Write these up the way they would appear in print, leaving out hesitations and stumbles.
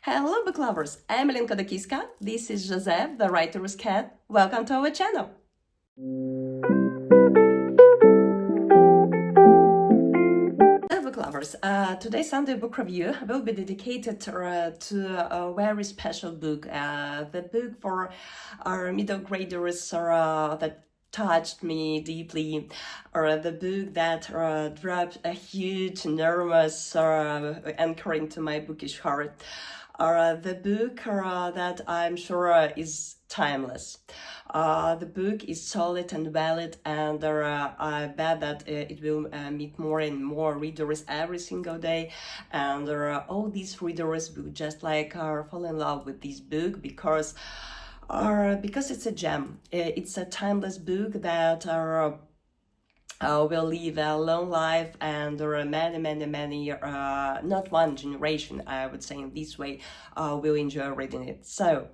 Hello book lovers, I'm Khodakivska. This is Joseph, the writer's cat. Welcome to our channel. Hello book lovers, today's Sunday book review will be dedicated to a very special book, the book for our middle graders that touched me deeply, or the book that dropped a huge, enormous anchor into my bookish heart. The book that I'm sure is timeless. The book is solid and valid, and I bet that it will meet more and more readers every single day, and all these readers will just fall in love with this book because it's a gem. It's a timeless book that will live a long life, and there are many, not one generation, I would say in this way, will enjoy reading it. So,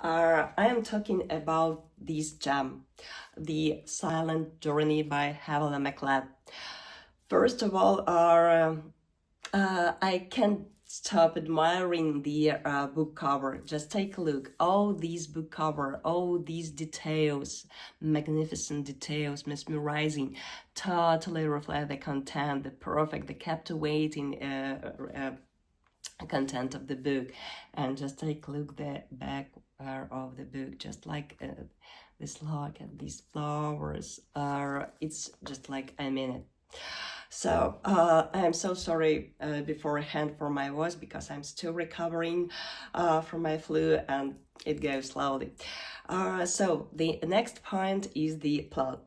I am talking about this gem, The Silent Journey by Havelah McLat. First of all, I can't stop admiring the book cover. Just take a look. All these book cover, all these details, magnificent details, mesmerizing, totally reflect the content, the captivating content of the book. And just take a look the back of the book, just like this look at these flowers. It's just like a minute. So I'm so sorry beforehand for my voice because I'm still recovering from my flu and it goes slowly. So the next point is the plot.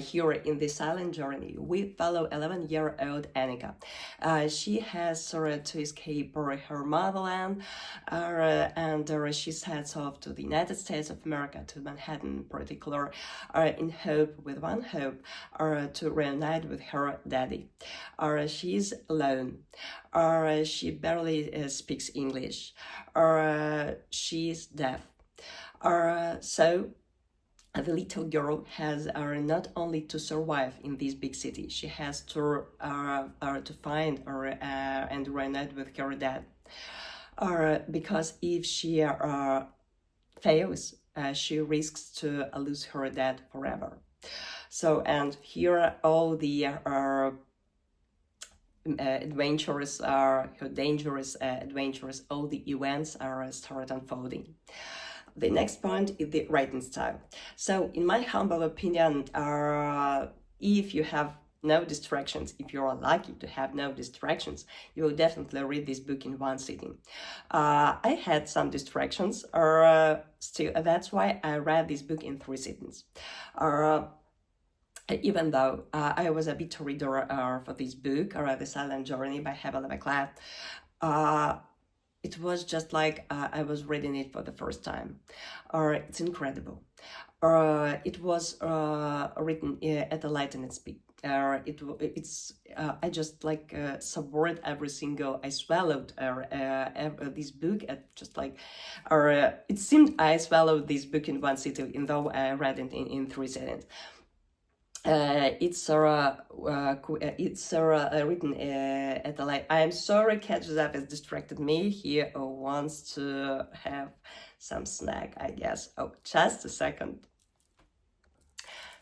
Here in The Silent Journey, we follow 11-year-old Annika. She has to escape her motherland, and she sets off to the United States of America, to Manhattan in particular, with one hope, to reunite with her daddy. She's alone. She barely speaks English. She's deaf. So the little girl has not only to survive in this big city, she has to find and reunite with her dad. Because if she fails, she risks to lose her dad forever. So, and here all the adventures her dangerous adventures, all the events start unfolding. The next point is the writing style. So, in my humble opinion, if you have no distractions, if you are lucky to have no distractions, you will definitely read this book in one sitting. I had some distractions, still, that's why I read this book in 3 sittings. Even though I was a beta reader for this book, The Silent Journey by Havelah McLat, it was just like I was reading it for the first time. It's incredible. It was written at a lightning speed. I just swallowed every single. I swallowed this book at just it seemed I swallowed this book in one sitting, even though I read it in 3 seconds. It's written at the light. I'm sorry, Cat Joseph has distracted me. He wants to have some snack, I guess. Oh, just a second.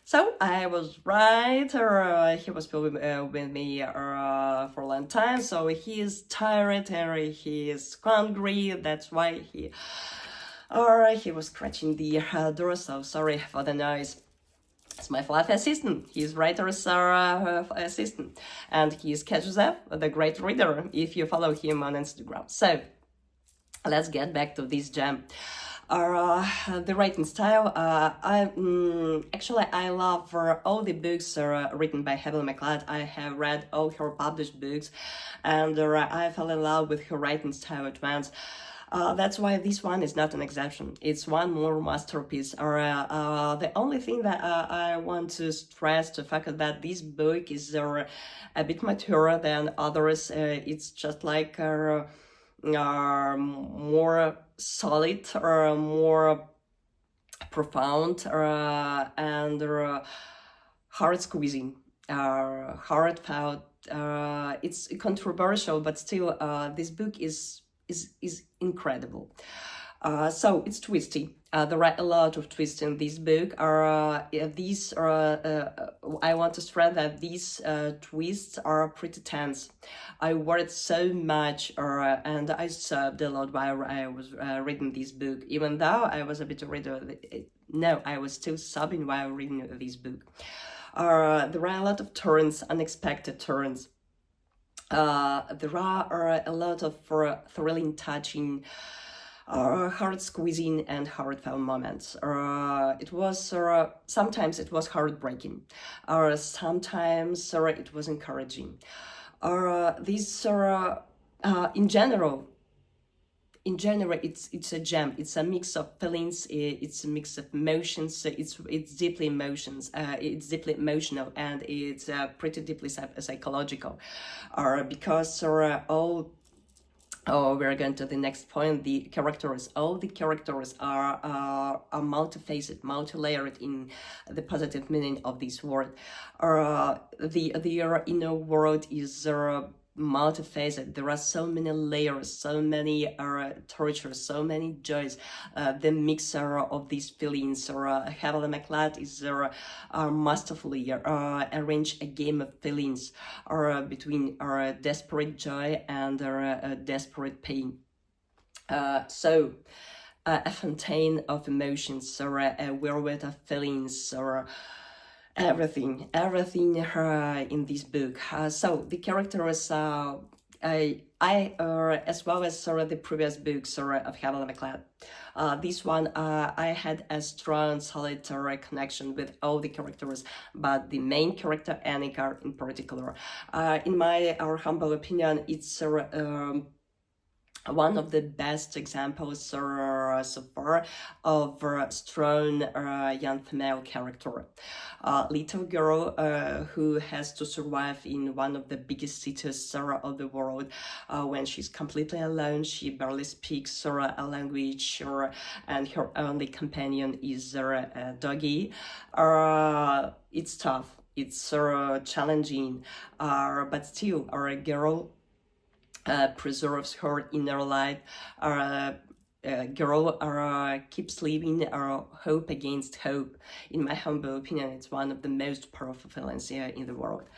So I was right. He was with me for a long time. So he is tired and he is hungry. That's why he was scratching the door. So sorry for the noise. It's my fluffy assistant. He's writer's assistant, and he's Cat Joseph, the great reader, if you follow him on Instagram. So, let's get back to this gem. The writing style. I love all the books written by Havelah McLat. I have read all her published books, and I fell in love with her writing style at once. That's why this one is not an exception. It's one more masterpiece. The only thing that I want to stress the fact that this book is a bit mature than others. It's just more solid or more profound and heart squeezing, heartfelt. It's controversial, but still, this book is is incredible. So it's twisty. There are a lot of twists in this book. I want to stress that these twists are pretty tense. I worried so much, and I sobbed a lot while I was reading this book. Even though I was a bit reader, no, I was still sobbing while reading this book. There are a lot of turns, unexpected turns. There are a lot of thrilling, touching, heart squeezing and heartfelt moments. Sometimes it was heartbreaking, or sometimes it was encouraging. In general, it's a gem. It's a mix of feelings. It's a mix of emotions. It's deeply emotions. It's deeply emotional, and it's pretty deeply psychological. Because all. Oh, we're going to the next point. All the characters are multifaceted, multi-layered in the positive meaning of this word. The inner world is multifaceted. There are so many layers, so many tortures, so many joys. The mixer of these feelings, Havelah McLat is masterfully arranged a game of feelings between desperate joy and desperate pain. So a fontaine of emotions, or a whirlwind of feelings, or everything in this book. So the characters, I as well as the previous books of Havelah McLat. This one, I had a strong, solid connection with all the characters, but the main character, Annika, in particular. In my humble opinion, it's one of the best examples so far of a strong young female character. Little girl who has to survive in one of the biggest cities of the world. When she's completely alone, she barely speaks a language, and her only companion is a doggy. It's tough, it's challenging, but still, a girl preserves her inner life. Girl keeps living hope against hope. In my humble opinion, it's one of the most powerful feelings in the world.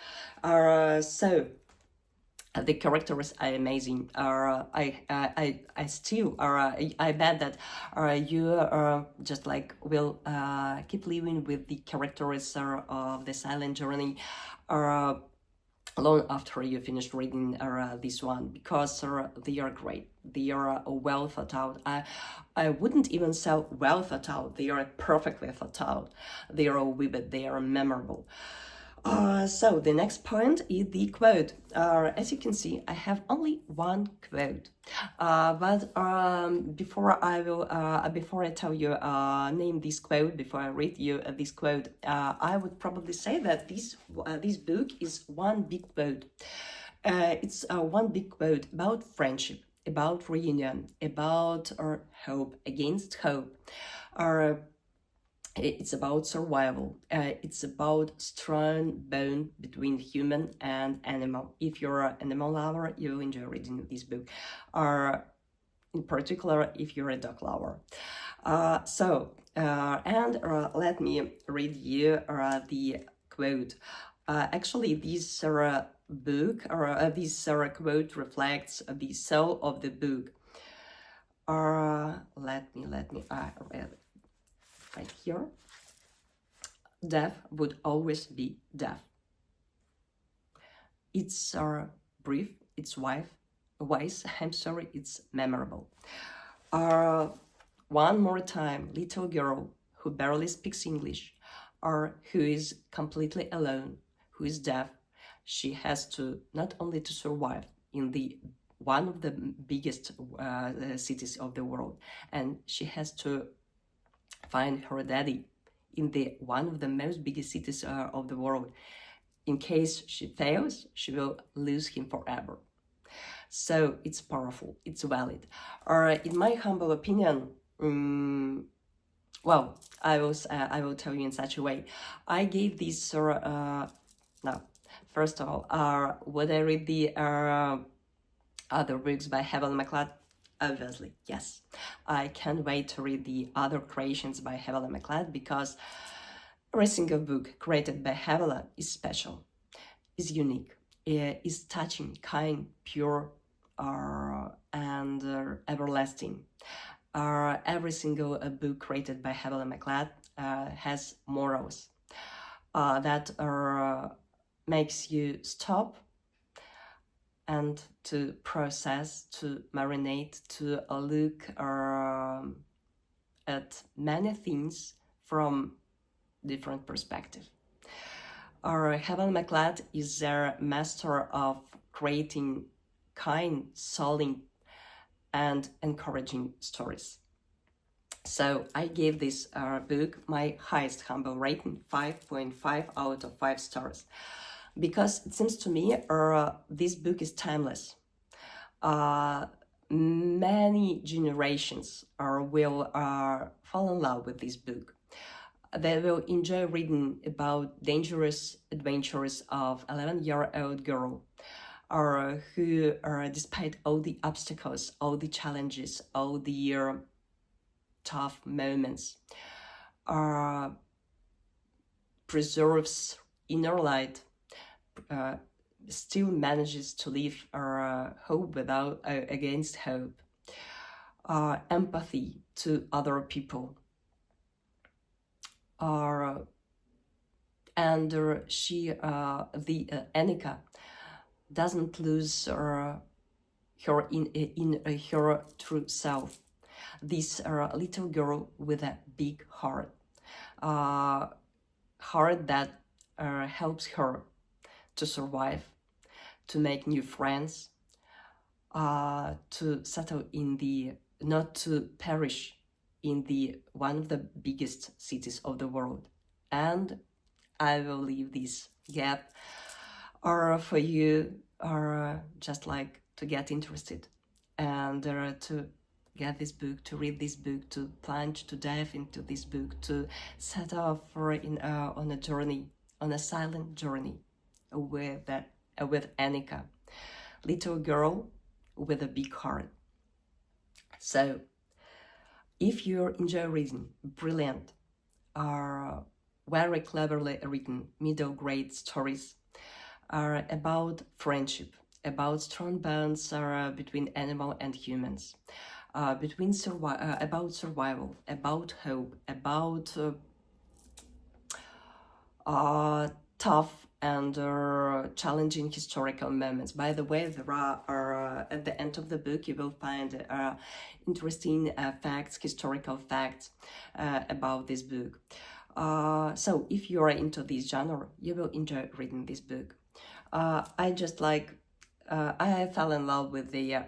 So the characters are amazing. I still I bet that you just like will keep living with the characters of the Silent Journey long after you finish reading this one, because they are great. They are well thought out. I wouldn't even say well thought out. They are perfectly thought out. They are vivid. They are memorable. So the next point is the quote. As you can see, I have only one quote. But before I tell you name this quote, before I read you this quote, I would probably say that this book is one big quote. It's one big quote about friendship, about reunion, about hope against hope. It's about survival. It's about strong bond between human and animal. If you're an animal lover, you'll enjoy reading this book. Or in particular, if you're a dog lover. Let me read you the quote. Actually, this book or this quote reflects the soul of the book. Let me read right here. Death would always be death. It's brief, it's wise, I'm sorry, it's memorable. One more time, little girl who barely speaks English, or who is completely alone, who is deaf. She has to not only to survive in one of the biggest cities of the world, and she has to find her daddy in one of the most biggest cities of the world. In case she fails, she will lose him forever. So it's powerful, it's valid. In my humble opinion, well, I will tell you in such a way. I gave this now. First of all, would I read the other books by Havelah McLat? Obviously, yes. I can't wait to read the other creations by Havelah McLat because every single book created by Havelah is special, is unique, is touching, kind, pure, and everlasting. Every single book created by Havelah McLat has morals that makes you stop and to process, to marinate, to look at many things from different perspectives. Havelah McLat is their master of creating kind, solid, and encouraging stories. So I gave this book my highest humble rating, 5.5 out of 5 stars. Because it seems to me this book is timeless. Many generations will fall in love with this book. They will enjoy reading about dangerous adventures of 11-year-old girl who, despite all the obstacles, all the challenges, all the tough moments, preserves inner light, still manages to live hope without against hope, empathy to other people, and she, Annika, doesn't lose her in her true self. This little girl with a big heart that helps her to survive, to make new friends, to settle in the, not to perish in the one of the biggest cities of the world. And I will leave this gap for you, just like to get interested and to get this book, to read this book, to plunge, to dive into this book, to set off on a journey, on a silent journey with Annika, little girl with a big heart. So, if you enjoy reading brilliant, very cleverly written middle grade stories about friendship, about strong bonds between animal and humans, about survival, about hope, about tough and challenging historical moments. By the way, there are at the end of the book you will find interesting facts, historical facts about this book. So if you are into this genre, you will enjoy reading this book. I just like, I fell in love with the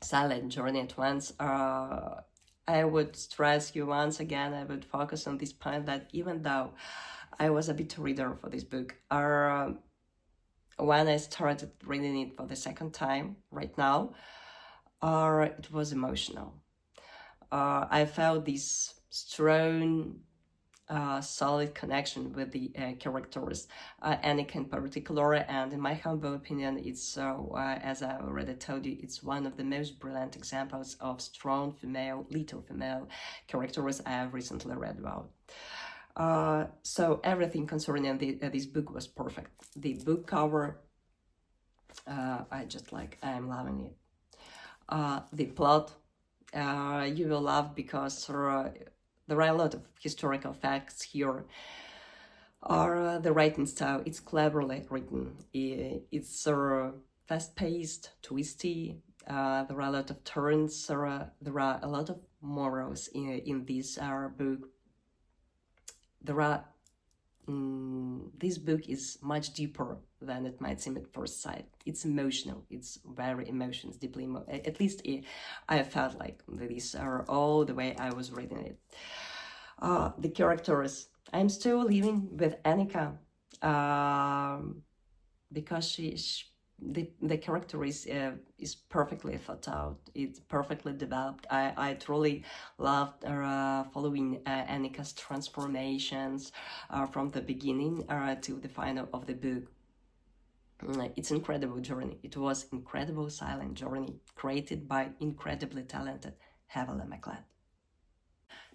silent journey at once. I would stress you once again, I would focus on this point that even though I was a bit reader for this book, when I started reading it for the second time right now, it was emotional. I felt this strong, solid connection with the characters, Annika in particular, and in my humble opinion, it's, as I already told you, it's one of the most brilliant examples of strong little female characters I have recently read about. So everything concerning this book was perfect. The book cover, I'm loving it. The plot, you will love because there are a lot of historical facts here. The writing style, it's cleverly written. It's fast-paced, twisty. There are a lot of turns. There are a lot of morals in this book. This book is much deeper than it might seem at first sight. It's emotional. It's very emotions, deeply at least I felt like these are all the way I was reading it. The characters, I'm still living with Annika because the character is perfectly thought out. It's perfectly developed. I truly loved following Annika's transformations from the beginning to the final of the book. It's incredible journey. It was incredible silent journey created by incredibly talented Havelah McLat.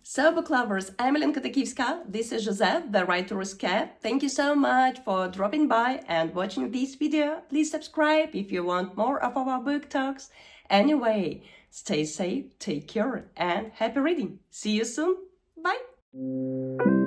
So, book lovers, I'm Khodakivska. This is Joseph, the writer's cat. Thank you so much for dropping by and watching this video. Please subscribe if you want more of our book talks. Anyway, stay safe, take care, and happy reading. See you soon. Bye.